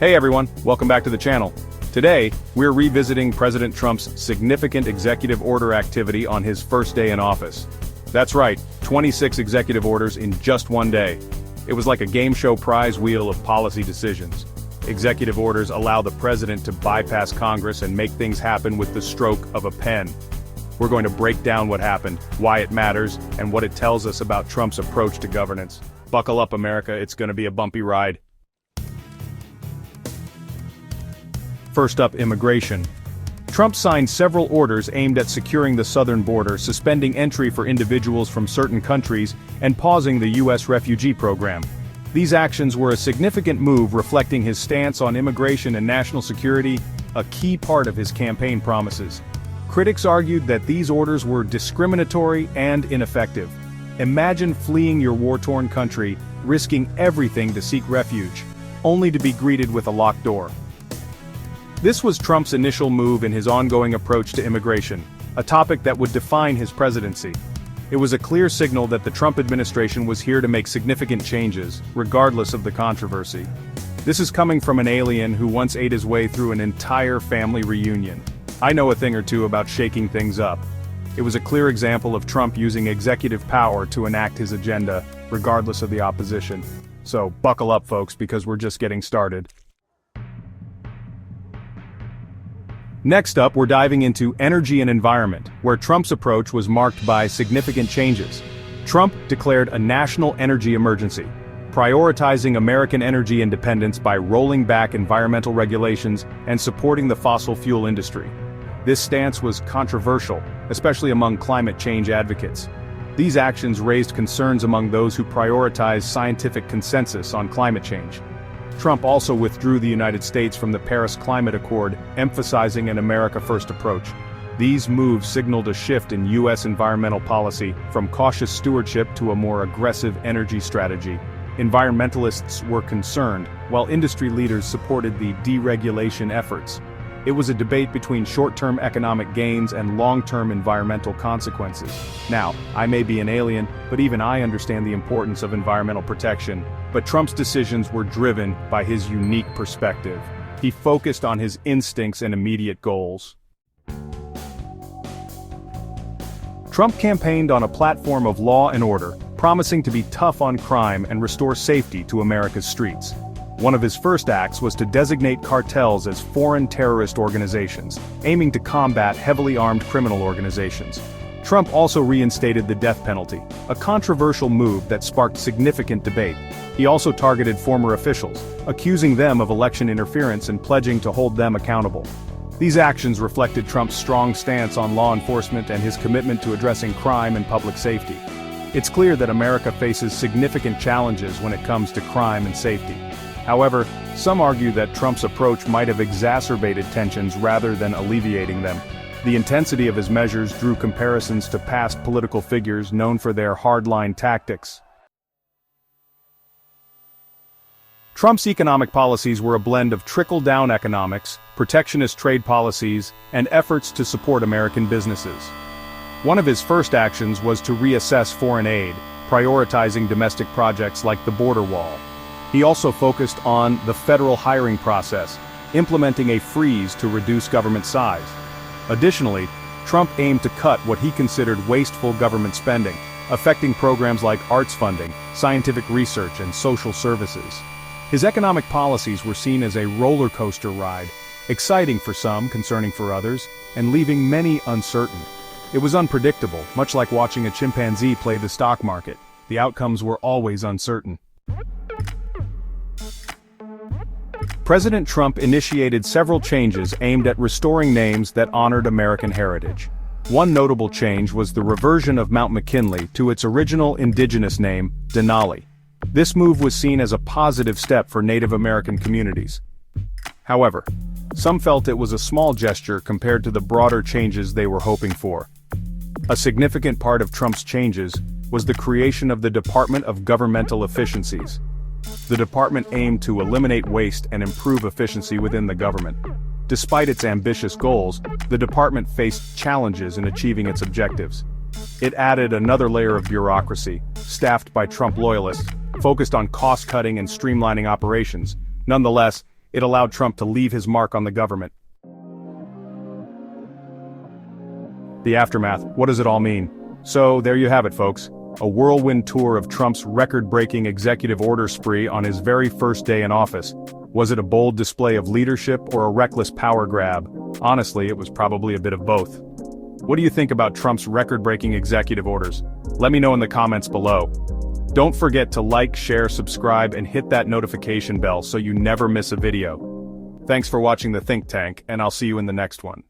Hey everyone, welcome back to the channel. Today, we're revisiting President Trump's significant executive order activity on his first day in office. That's right, 26 executive orders in just one day. It was like a game show prize wheel of policy decisions. Executive orders allow the president to bypass Congress and make things happen with the stroke of a pen. We're going to break down what happened, why it matters, and what it tells us about Trump's approach to governance. Buckle up, America, it's going to be a bumpy ride. First up, immigration. Trump signed several orders aimed at securing the southern border, suspending entry for individuals from certain countries, and pausing the U.S. refugee program. These actions were a significant move reflecting his stance on immigration and national security, a key part of his campaign promises. Critics argued that these orders were discriminatory and ineffective. Imagine fleeing your war-torn country, risking everything to seek refuge, only to be greeted with a locked door. This was Trump's initial move in his ongoing approach to immigration, a topic that would define his presidency. It was a clear signal that the Trump administration was here to make significant changes, regardless of the controversy. This is coming from an alien who once ate his way through an entire family reunion. I know a thing or two about shaking things up. It was a clear example of Trump using executive power to enact his agenda, regardless of the opposition. So buckle up, folks, because we're just getting started. Next up, we're diving into energy and environment, where Trump's approach was marked by significant changes. Trump declared a national energy emergency, prioritizing American energy independence by rolling back environmental regulations and supporting the fossil fuel industry. This stance was controversial, especially among climate change advocates. These actions raised concerns among those who prioritize scientific consensus on climate change. Trump also withdrew the United States from the Paris Climate Accord, emphasizing an America First approach. These moves signaled a shift in U.S. environmental policy, from cautious stewardship to a more aggressive energy strategy. Environmentalists were concerned, while industry leaders supported the deregulation efforts. It was a debate between short-term economic gains and long-term environmental consequences. Now, I may be an alien, but even I understand the importance of environmental protection. But Trump's decisions were driven by his unique perspective. He focused on his instincts and immediate goals. Trump campaigned on a platform of law and order, promising to be tough on crime and restore safety to America's streets. One of his first acts was to designate cartels as foreign terrorist organizations, aiming to combat heavily armed criminal organizations. Trump also reinstated the death penalty, a controversial move that sparked significant debate. He also targeted former officials, accusing them of election interference and pledging to hold them accountable. These actions reflected Trump's strong stance on law enforcement and his commitment to addressing crime and public safety. It's clear that America faces significant challenges when it comes to crime and safety. However, some argue that Trump's approach might have exacerbated tensions rather than alleviating them. The intensity of his measures drew comparisons to past political figures known for their hardline tactics. Trump's economic policies were a blend of trickle-down economics, protectionist trade policies, and efforts to support American businesses. One of his first actions was to reassess foreign aid, prioritizing domestic projects like the border wall. He also focused on the federal hiring process, implementing a freeze to reduce government size. Additionally, Trump aimed to cut what he considered wasteful government spending, affecting programs like arts funding, scientific research, and social services. His economic policies were seen as a roller coaster ride, exciting for some, concerning for others, and leaving many uncertain. It was unpredictable, much like watching a chimpanzee play the stock market. The outcomes were always uncertain. President Trump initiated several changes aimed at restoring names that honored American heritage. One notable change was the reversion of Mount McKinley to its original indigenous name, Denali. This move was seen as a positive step for Native American communities. However, some felt it was a small gesture compared to the broader changes they were hoping for. A significant part of Trump's changes was the creation of the Department of Governmental Efficiencies. The department aimed to eliminate waste and improve efficiency within the government. Despite its ambitious goals, the department faced challenges in achieving its objectives. It added another layer of bureaucracy, staffed by Trump loyalists, focused on cost-cutting and streamlining operations. Nonetheless, It allowed Trump to leave his mark on the government. The aftermath, what does it all mean? So, there you have it, folks. A whirlwind tour of Trump's record-breaking executive order spree on his very first day in office. Was it a bold display of leadership or a reckless power grab? Honestly, it was probably a bit of both. What do you think about Trump's record-breaking executive orders? Let me know in the comments below. Don't forget to like, share, subscribe, and hit that notification bell so you never miss a video. Thanks for watching the Think Tank, and I'll see you in the next one.